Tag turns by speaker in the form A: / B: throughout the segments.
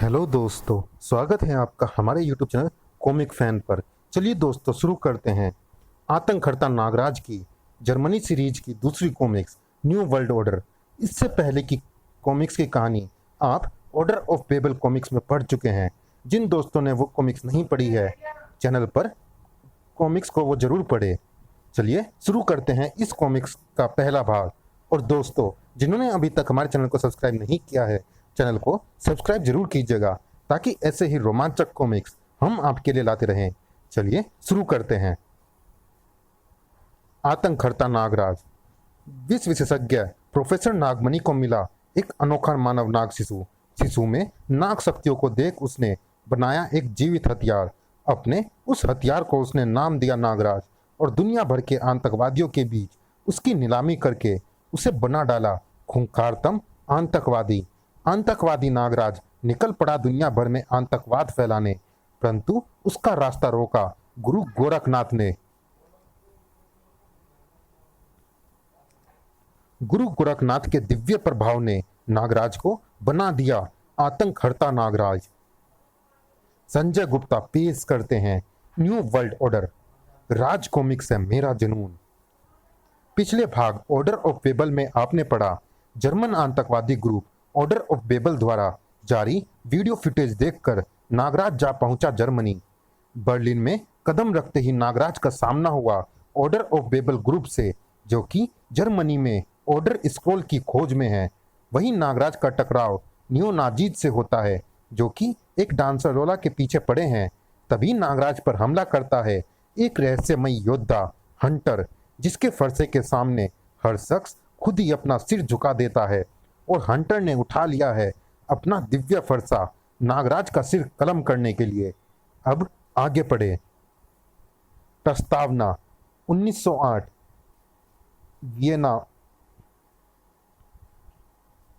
A: Hello दोस्तों, स्वागत है आपका हमारे यूट्यूब चैनल कॉमिक फैन पर। चलिए दोस्तों शुरू करते हैं आतंककर्ता नागराज की जर्मनी सीरीज की दूसरी कॉमिक्स न्यू वर्ल्ड ऑर्डर। इससे पहले की कॉमिक्स की कहानी आप ऑर्डर ऑफ बेबल कॉमिक्स में पढ़ चुके हैं। जिन दोस्तों ने वो कॉमिक्स नहीं पढ़ी है चैनल पर कॉमिक्स को वो ज़रूर पढ़े। चलिए शुरू करते हैं इस कॉमिक्स का पहला भाग। और दोस्तों, जिन्होंने अभी तक हमारे चैनल को सब्सक्राइब नहीं किया है, चैनल को सब्सक्राइब जरूर कीजिएगा ताकि ऐसे ही रोमांचक कॉमिक्स हम आपके लिए लाते रहें। चलिए शुरू करते हैं। आतंककर्ता नागराज। विश्व विशेषज्ञ प्रोफेसर नागमणि को मिला एक अनोखा मानव नाग शिशु में नाग शक्तियों को देख उसने बनाया एक जीवित हथियार। अपने उस हथियार को उसने नाम दिया नागराज और दुनिया भर के आतंकवादियों के बीच उसकी नीलामी करके उसे बना डाला खूंखारतम आतंकवादी नागराज निकल पड़ा दुनिया भर में आतंकवाद फैलाने, परंतु उसका रास्ता रोका गुरु गोरखनाथ ने। गुरु गोरखनाथ के दिव्य प्रभाव ने नागराज को बना दिया आतंककर्ता नागराज। संजय गुप्ता पेश करते हैं न्यू वर्ल्ड ऑर्डर। राज कॉमिक्स है मेरा जुनून। पिछले भाग ऑर्डर ऑफ बेबल में आपने पढ़ा जर्मन आतंकवादी ग्रुप ऑर्डर ऑफ बेबल द्वारा जारी वीडियो फुटेज देखकर नागराज जा पहुंचा जर्मनी। बर्लिन में कदम रखते ही नागराज का सामना हुआ ऑर्डर ऑफ बेबल ग्रुप से, जो कि जर्मनी में ऑर्डर स्क्रॉल की खोज में है। वहीं नागराज का टकराव नियो नाजीज से होता है, जो कि एक डांसर लोला के पीछे पड़े हैं। तभी नागराज पर हमला करता है एक रहस्यमयी योद्धा हंटर, जिसके फरसे के सामने हर शख्स खुद ही अपना सिर झुका देता है। और हंटर ने उठा लिया है अपना दिव्य फरसा नागराज का सिर कलम करने के लिए। अब आगे पढ़े। प्रस्तावना 1908 वियना।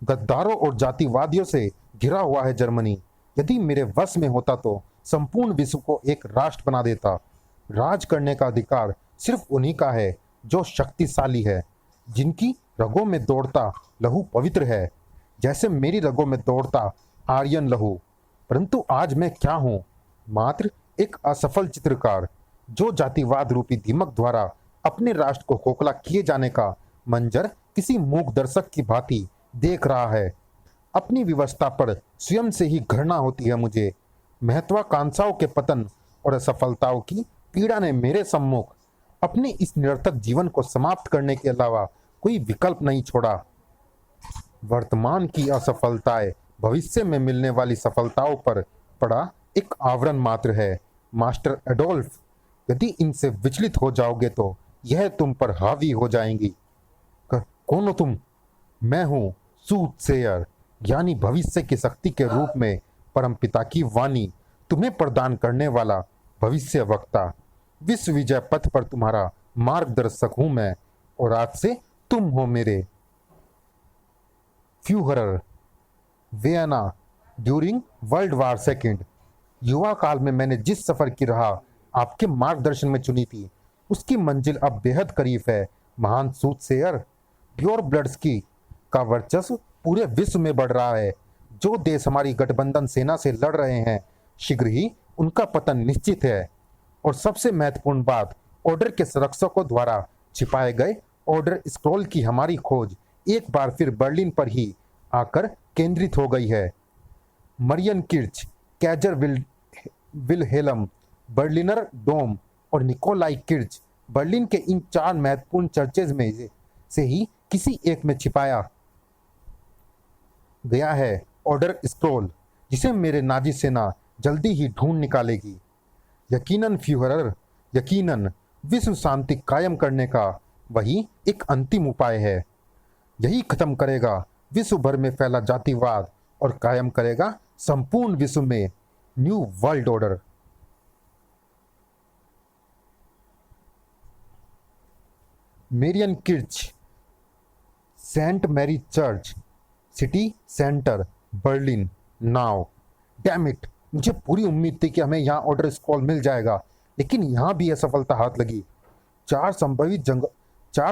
A: गद्दारों और जातिवादियों से घिरा हुआ है जर्मनी। यदि मेरे वश में होता तो संपूर्ण विश्व को एक राष्ट्र बना देता। राज करने का अधिकार सिर्फ उन्हीं का है जो शक्तिशाली है, जिनकी रगों में दौड़ता लहू पवित्र है, जैसे मेरी रगों में दौड़ता आर्यन लहू। परंतु आज मैं क्या हूँ? मात्र एक असफल चित्रकार जो जातिवाद रूपी दीमक द्वारा अपने राष्ट्र को खोखला किए जाने का मंजर किसी मूक दर्शक की भांति देख रहा है। अपनी व्यवस्था पर स्वयं से ही घृणा होती है मुझे। महत्वाकांक्षाओं के पतन और असफलताओं की पीड़ा ने मेरे सम्मुख अपने इस निरर्थक जीवन को समाप्त करने के अलावा कोई विकल्प नहीं छोड़ा। वर्तमान की असफलताएं भविष्य में मिलने वाली सफलताओं पर पड़ा एक आवरण मात्र है। मास्टर एडोल्फ, यदि इनसे विचलित हो जाओगे तो यह तुम पर हावी हो जाएंगी। कौन हो तुम? मैं हूँ सूटसेयर, यानी भविष्य की शक्ति के रूप में परमपिता की वाणी तुम्हें प्रदान करने वाला भविष्य वक्ता। विश्व विजय पथ पर तुम्हारा मार्गदर्शक हूं मैं, और आज से तुम हो मेरे Führer. Vienna during world war second. युवा काल में मैंने जिस सफर की राह आपके मार्गदर्शन में चुनी थी, उसकी मंजिल अब बेहद करीब है महान सूटसेयर। प्योर ब्लड्स की का वर्चस्व पूरे विश्व में बढ़ रहा है। जो देश हमारी गठबंधन सेना से लड़ रहे हैं, शीघ्र ही उनका पतन निश्चित है। और सबसे महत्वपूर्ण बात, ऑर्डर के संरक्षकों द्वारा छिपाए गए ऑर्डर स्क्रॉल की हमारी खोज एक बार फिर बर्लिन पर ही आकर केंद्रित हो गई है। मरियन किर्च, कैजर विलहेलम, बर्लिनर डोम और निकोलाई किर्च, बर्लिन के इन चार महत्वपूर्ण चर्चेज में से ही किसी एक में छिपाया गया है ऑर्डर स्क्रॉल, जिसे मेरे नाजी सेना जल्दी ही ढूंढ निकालेगी। यकीनन फ्यूहरर, यकीनन विश्व शांति कायम करने का वही एक अंतिम उपाय है। यही खत्म करेगा विश्व भर में फैला जातिवाद और कायम करेगा संपूर्ण विश्व में new world order. Marienkirche, Saint Mary church, city centre, Berlin now. Damn it, मुझे पूरी उम्मीद थी कि हमें यहाँ ऑर्डर स्क्रॉल मिल जाएगा, लेकिन यहाँ भी असफलता हाथ लगी। चार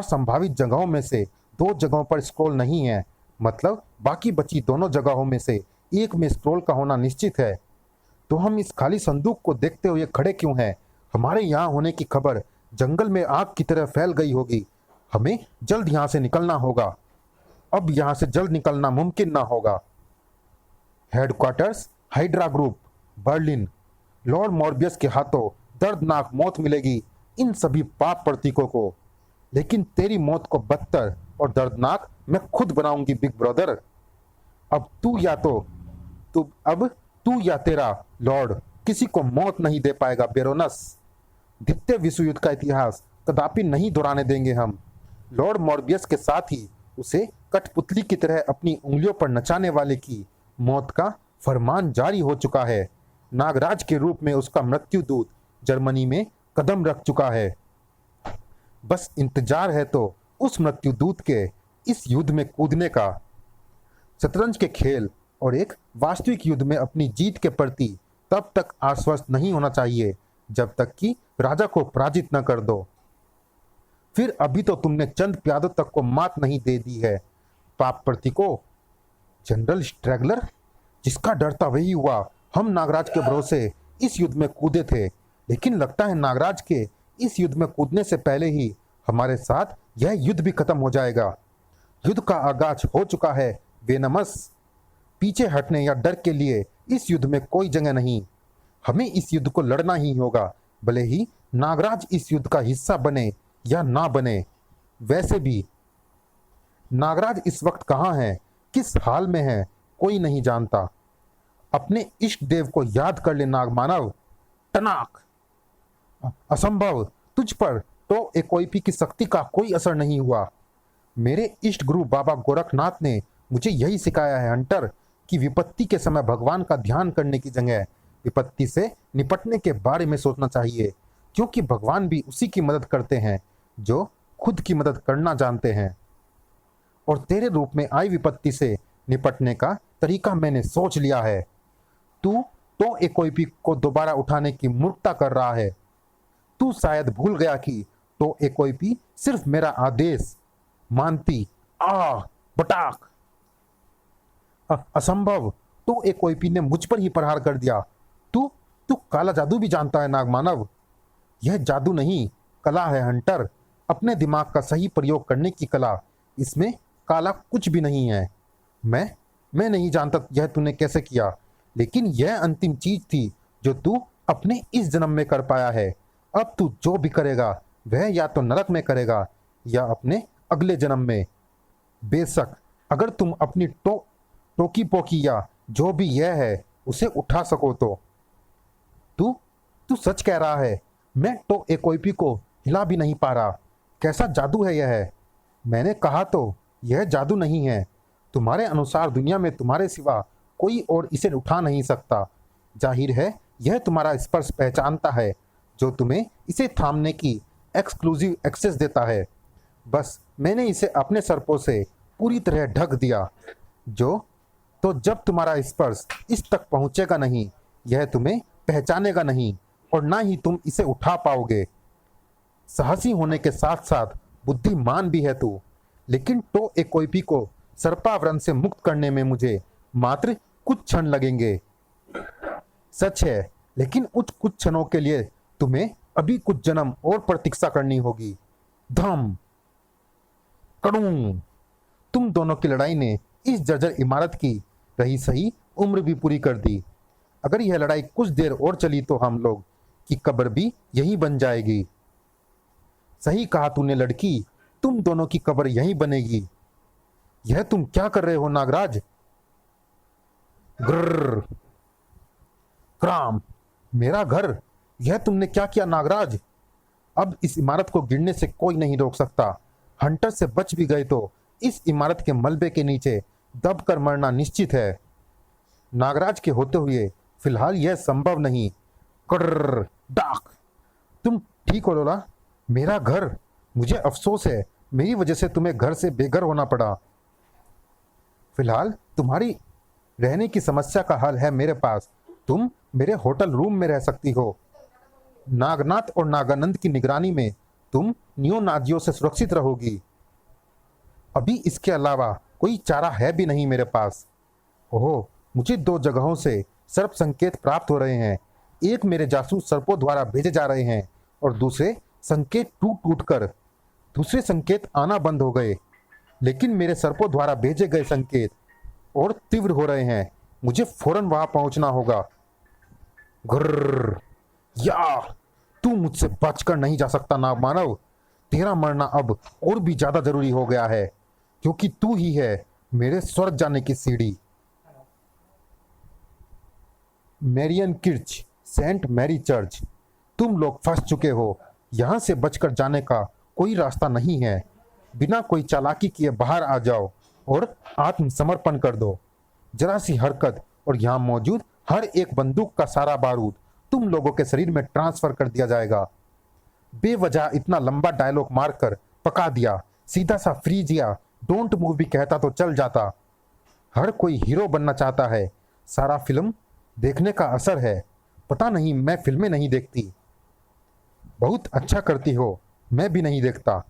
A: संभावित जगहों में से दो जगहों पर स्क्रॉल नहीं है, मतलब बाकी बची दोनों जगहों में से एक में स्क्रोल का होना निश्चित है। तो हम इस खाली संदूक को देखते हुए खड़े क्यों हैं? हमारे यहाँ होने की खबर जंगल में आग की तरह फैल गई होगी। हमें जल्द यहाँ से निकलना होगा। अब यहाँ से जल्द निकलना मुमकिन ना होगा। Headquarters hydra group, Berlin. Lord Morbius के हाथों दर्दनाक मौत मिलेगी इन सभी पाप प्रतीकों को, लेकिन तेरी मौत को बदतर और दर्दनाक मैं खुद बनाऊंगी बिग ब्रदर। अब तू या तेरा लॉर्ड किसी को मौत नहीं दे पाएगा बेरोनस। द्वितीय विश्व युद्ध का इतिहास कदापि नहीं दोहराने देंगे हम। लॉर्ड मॉर्बियस के साथ ही उसे कठपुतली की तरह अपनी उंगलियों पर नचाने वाले की मौत का फरमान जारी हो चुका है। नागराज के रूप में उसका मृत्यु दूत जर्मनी में कदम रख चुका है। बस इंतजार है तो उस मृत्यु दूत के इस युद्ध में कूदने का। शतरंज के खेल और एक वास्तविक युद्ध में अपनी जीत के प्रति तब तक आश्वस्त नहीं होना चाहिए जब तक कि राजा को पराजित न कर दो। फिर अभी तो तुमने चंद प्यादों तक को मात नहीं दे दी है पाप प्रतीकों। जनरल स्ट्रैगलर, जिसका डर था वही हुआ। हम नागराज के भरोसे इस युद्ध में कूदे थे, लेकिन लगता है नागराज के इस युद्ध में कूदने से पहले ही हमारे साथ यह युद्ध भी खत्म हो जाएगा। युद्ध का आगाज हो चुका है वेनमस। पीछे हटने या डर के लिए इस युद्ध में कोई जगह नहीं। हमें इस युद्ध को लड़ना ही होगा, भले ही नागराज इस युद्ध का हिस्सा बने या ना बने। वैसे भी नागराज इस वक्त कहाँ है, किस हाल में है, कोई नहीं जानता। अपने इष्ट देव को याद कर ले नागमानव। टनाक। असंभव, तुझ पर तो एकोइपी की शक्ति का कोई असर नहीं हुआ। मेरे इष्ट गुरु बाबा गोरखनाथ ने मुझे यही सिखाया है हंटर, कि विपत्ति के समय भगवान का ध्यान करने की जगह विपत्ति से निपटने के बारे में सोचना चाहिए, क्योंकि भगवान भी उसी की मदद करते हैं जो खुद की मदद करना जानते हैं। और तेरे रूप में आई विपत्ति से निपटने का तरीका मैंने सोच लिया है। तू तो एकोइपी को दोबारा उठाने की मूर्खता कर रहा है। तू शायद भूल गया कि तो एकोइपी सिर्फ मेरा आदेश मानती। बटाक। असंभव, तो एकोइपी ने मुझ पर ही प्रहार कर दिया। तू तू काला जादू भी जानता है नागमानव। यह जादू नहीं, कला है हंटर, अपने दिमाग का सही प्रयोग करने की कला। इसमें काला कुछ भी नहीं है। मैं नहीं जानता यह तूने कैसे किया, लेकिन यह अंतिम चीज थी जो तू अपने इस जन्म में कर पाया है। अब तू जो भी करेगा वह या तो नरक में करेगा या अपने अगले जन्म में। बेशक अगर तुम अपनी टोकी पोकी या जो भी यह है उसे उठा सको तो। तू सच कह रहा है। मैं तो एकोइपी को हिला भी नहीं पा रहा। कैसा जादू है यह? मैंने कहा तो यह जादू नहीं है। तुम्हारे अनुसार दुनिया में तुम्हारे सिवा कोई और इसे उठा नहीं सकता। जाहिर है यह तुम्हारा स्पर्श पहचानता है, जो तुम्हें इसे थामने की एक्सक्लूसिव एक्सेस देता है। बस मैंने इसे अपने सर्पों से पूरी तरह ढक दिया। तो जब तुम्हारा स्पर्श इस तक पहुंचेगा नहीं, यह तुम्हें पहचानेगा नहीं और ना ही तुम इसे उठा पाओगे। साहसी होने के साथ साथ बुद्धिमान भी है तू, लेकिन तो एकोइपी को सर्पावरण से मुक्त करने में मुझे मात्र कुछ क्षण लगेंगे। सच है, लेकिन उस कुछ क्षणों के लिए तुम्हें अभी कुछ जन्म और प्रतीक्षा करनी होगी। धम कड़ूं। तुम दोनों की लड़ाई ने इस जर्जर इमारत की रही सही उम्र भी पूरी कर दी। अगर यह लड़ाई कुछ देर और चली तो हम लोग की कब्र भी यही बन जाएगी। सही कहा तूने लड़की, तुम दोनों की कब्र यही बनेगी। यह तुम क्या कर रहे हो नागराज? ग्रर। क्राम, मेरा घर, यह तुमने क्या किया नागराज? अब इस इमारत को गिरने से कोई नहीं रोक सकता। हंटर से बच भी गए तो इस इमारत के मलबे के नीचे दबकर मरना निश्चित है। नागराज के होते हुए फिलहाल यह संभव नहीं। कर्र डाक। तुम ठीक हो लोला? मेरा घर, मुझे अफसोस है मेरी वजह से तुम्हें घर से बेघर होना पड़ा। फिलहाल तुम्हारी रहने की समस्या का हल है मेरे पास। तुम मेरे होटल रूम में रह सकती हो। नागनाथ और नागानंद की निगरानी में तुम नियो नाजियों से सुरक्षित रहोगी। अभी इसके अलावा कोई चारा है भी नहीं मेरे पास। ओह, मुझे दो जगहों से सर्प संकेत प्राप्त हो रहे हैं। एक मेरे जासूस सर्पों द्वारा भेजे जा रहे हैं और दूसरे संकेत टूट टूट कर दूसरे संकेत आना बंद हो गए। लेकिन मेरे सर्पों द्वारा भेजे गए संकेत और तीव्र हो रहे हैं। मुझे फौरन वहां पहुंचना होगा। ग्रर, या तू मुझसे बचकर नहीं जा सकता नाग मानव। तेरा मरना अब और भी ज्यादा जरूरी हो गया है, क्योंकि तू ही है मेरे स्वर्ग जाने की सीढ़ी। Marrion Kirch, Saint Mary church, तुम लोग फंस चुके हो। यहां से बचकर जाने का कोई रास्ता नहीं है। बिना कोई चालाकी किए बाहर आ जाओ और आत्मसमर्पण कर दो। जरा सी हरकत और यहां मौजूद हर एक बंदूक का सारा बारूद तुम लोगों के शरीर में ट्रांसफर कर दिया जाएगा। बेवजह इतना लंबा डायलॉग मारकर पका दिया। सीधा सा फ्रीज या डोंट मूव भी कहता तो चल जाता। हर कोई हीरो बनना चाहता है। सारा फिल्म देखने का असर है। पता नहीं मैं फिल्में नहीं देखती। बहुत अच्छा करती हो, मैं भी नहीं देखता।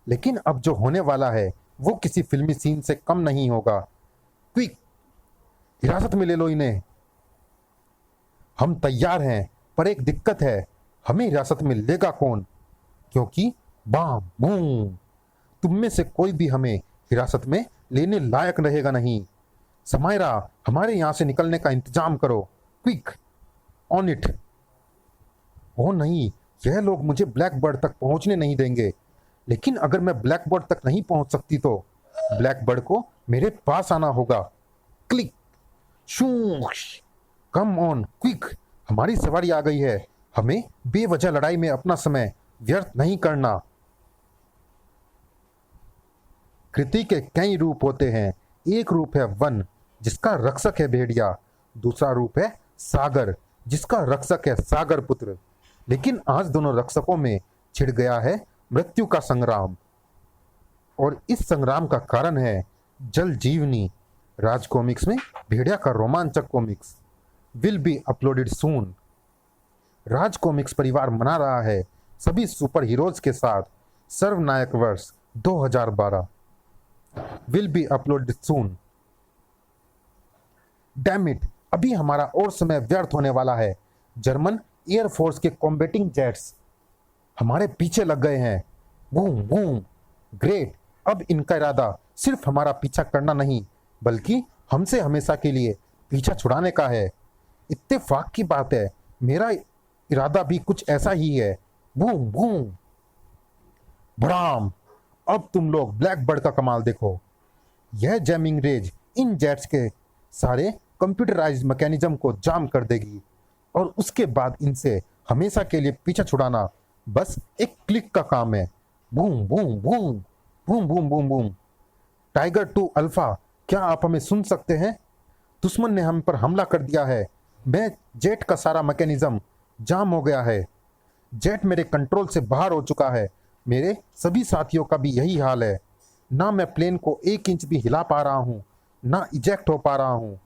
A: लेकिन अब जो होने वाला है वो किसी फिल्मी सीन से कम नहीं होगा। क्विक, हिरासत में ले लो इन्हें। हम तैयार हैं, पर एक दिक्कत है। हमें हिरासत में लेगा कौन? क्योंकि बाम बूम, तुम में से कोई भी हमें हिरासत में लेने लायक रहेगा नहीं। समायरा, हमारे यहां से निकलने का इंतजाम करो। Quick, on it. ओ नहीं, यह लोग मुझे ब्लैक बर्ड तक पहुंचने नहीं देंगे। लेकिन अगर मैं ब्लैक बर्ड तक नहीं पहुंच सकती तो ब्लैक बर्ड को मेरे पास आना होगा। क्लिक, शूश, कम ऑन, क्विक, हमारी सवारी आ गई है। हमें बेवजह लड़ाई में अपना समय व्यर्थ नहीं करना। कृति के कई रूप होते हैं। एक रूप है वन, जिसका रक्षक है भेड़िया। दूसरा रूप है सागर, जिसका रक्षक है सागर पुत्र। लेकिन आज दोनों रक्षकों में छिड़ गया है मृत्यु का संग्राम, और इस संग्राम का कारण है जल जीवनी। राज कॉमिक्स में भेड़िया का रोमांचक comics will be uploaded soon. Raj comics परिवार मना रहा है सभी सुपर हीरोज के साथ सर्वनायक वर्ष 2012 will be uploaded soon. Damn it, अभी हमारा और समय व्यर्थ होने वाला है। जर्मन एयरफोर्स के कॉम्बैटिंग जेट्स हमारे पीछे लग गए हैं। Boom boom, great. अब इनका इरादा सिर्फ हमारा पीछा करना नहीं, बल्कि हमसे हमेशा के लिए पीछा छुड़ाने का है। इत्तेफाक की बात है, मेरा इरादा भी कुछ ऐसा ही है। बूम बूम, बड़ाम। अब तुम लोग ब्लैक बर्ड का कमाल देखो। यह जैमिंग रेज इन जेट्स के सारे कंप्यूटराइज्ड मैकेनिज्म को जाम कर देगी, और उसके बाद इनसे हमेशा के लिए पीछा छुड़ाना बस एक क्लिक का काम है। Boom boom boom, boom boom boom boom. Tiger 2 alpha, क्या आप हमें सुन सकते हैं? दुश्मन ने हम पर हमला कर दिया है। मैं जेट का सारा मैकेनिज्म जाम हो गया है। जेट मेरे कंट्रोल से बाहर हो चुका है। मेरे सभी साथियों का भी यही हाल है। ना मैं प्लेन को 1 इंच भी हिला पा रहा हूँ, ना इजेक्ट हो पा रहा हूँ।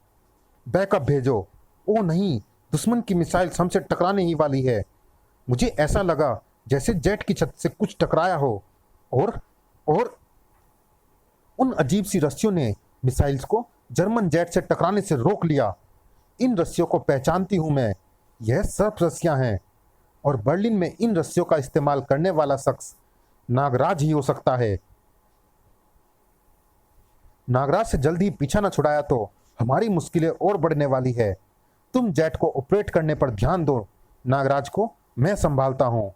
A: बैकअप भेजो। ओ नहीं, दुश्मन की मिसाइल हमसे टकराने ही वाली है। मुझे ऐसा लगा जैसे जेट की छत से कुछ टकराया हो, और उन अजीब सी रस्सियों ने मिसाइल्स को जर्मन जेट से टकराने से रोक लिया। इन रस्सियों को पहचानती हूं मैं। यह सर्प रस्सियां हैं, और बर्लिन में इन रस्सियों का इस्तेमाल करने वाला शख्स नागराज ही हो सकता है। नागराज से जल्द ही पीछा न छुड़ाया तो हमारी मुश्किलें और बढ़ने वाली है। तुम जेट को ऑपरेट करने पर ध्यान दो। नागराज को मैं संभालता हूं।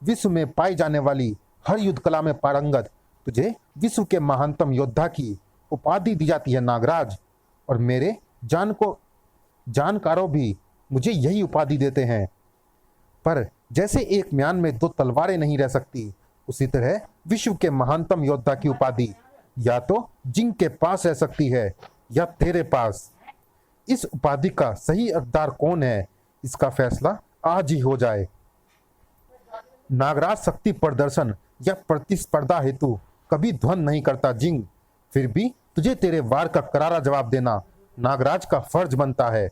A: विश्व में पाई जाने वाली हर युद्ध कला में पारंगत तुझे विश्व के महानतम योद्धा की उपाधि दी जाती है नागराज, और मेरे जानकारों भी मुझे यही उपाधि देते हैं। पर जैसे एक म्यान में 2 तलवारें नहीं रह सकती, उसी तरह विश्व के महानतम योद्धा की उपाधि या तो जिंग के पास रह सकती है या तेरे पास। इस उपाधि का सही हकदार कौन है, इसका फैसला आज ही हो जाए। नागराज शक्ति प्रदर्शन या प्रतिस्पर्धा हेतु कभी ध्वनि नहीं करता जिंग, फिर भी तुझे तेरे वार का करारा जवाब देना नागराज का फर्ज बनता है।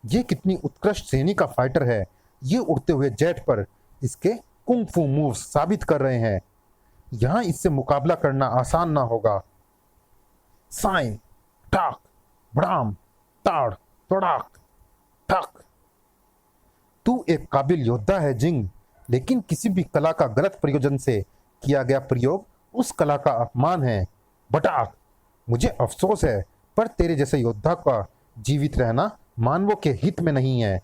A: ये कितनी उत्कृष्ट श्रेणी का फाइटर है। ये उड़ते हुए जेट पर इसके कुंग फू मूव्स साबित कर रहे हैं। यहां इससे मुकाबला करना आसान ना होगा। साइन, टाक, बड़ाम, ताड़ तड़ाक ठक। तू एक काबिल योद्धा है जिंग, लेकिन किसी भी कला का गलत प्रयोजन से किया गया प्रयोग उस कला का अपमान है। बटाक। मुझे अफसोस है, पर तेरे जैसे योद्धा का जीवित रहना मानवों के हित में नहीं है,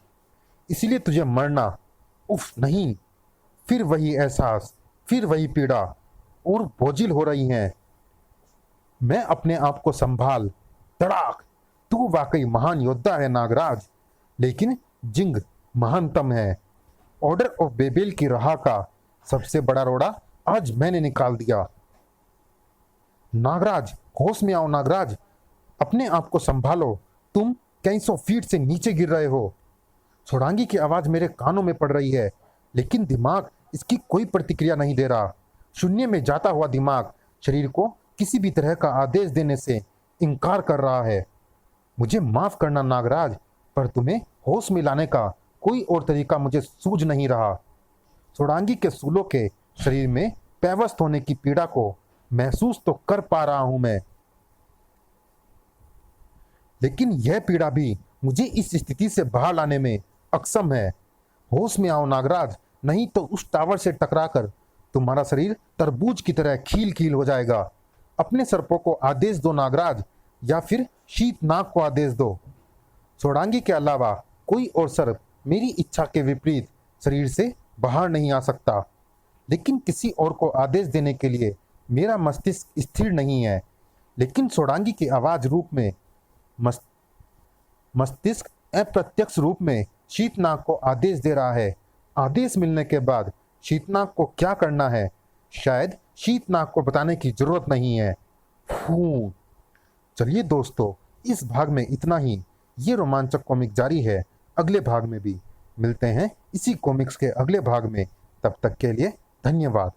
A: इसलिए तुझे मरना। उफ नहीं। फिर वही एहसास, फिर वही पीड़ा, और बोझिल हो रही हैं। मैं अपने आप को संभाल। तड़ाक। तू वाकई महान योद्धा है नागराज, लेकिन जिंग महानतम है। ऑर्डर ऑफ बेबेल की राह का सबसे बड़ा रोड़ा आज मैंने निकाल दिया। नागराज, होश में आओ नागराज, अपने आप को संभालो। तुम कई सौ फीट से नीचे गिर रहे हो। छोड़ांगी की आवाज मेरे कानों में पड़ रही है, लेकिन दिमाग इसकी कोई प्रतिक्रिया नहीं दे रहा। शून्य में जाता हुआ दिमाग शरीर को किसी भी तरह का आदेश देने से इनकार कर रहा है। मुझे माफ करना नागराज, पर तुम्हें होश में लाने का कोई और तरीका मुझे सूझ नहीं रहा। छोड़ांगी के सूलों के शरीर में पैवस्त होने की पीड़ा को महसूस तो कर पा रहा हूं मैं, लेकिन यह पीड़ा भी मुझे इस स्थिति से बाहर लाने में अक्षम है। होश में आओ नागराज, नहीं तो उस टावर से टकराकर तुम्हारा शरीर तरबूज की तरह खील खील हो जाएगा। अपने सर्पों को आदेश दो नागराज, या फिर शीतनाग को आदेश दो। छोड़ांगी के अलावा कोई और सर्प मेरी इच्छा के विपरीत शरीर से बाहर नहीं आ सकता, लेकिन किसी और को आदेश देने के लिए मेरा मस्तिष्क स्थिर नहीं है। लेकिन छोड़ांगी की आवाज रूप में मस्तिष्क अप्रत्यक्ष रूप में शीतनाग को आदेश दे रहा है। आदेश मिलने के बाद शीतनाग को क्या करना है, शायद शीतनाग को बताने की जरूरत नहीं है। चलिए दोस्तों, इस भाग में इतना ही। ये रोमांचक कॉमिक जारी है अगले भाग में भी। मिलते हैं इसी कॉमिक्स के अगले भाग में। तब तक के लिए धन्यवाद।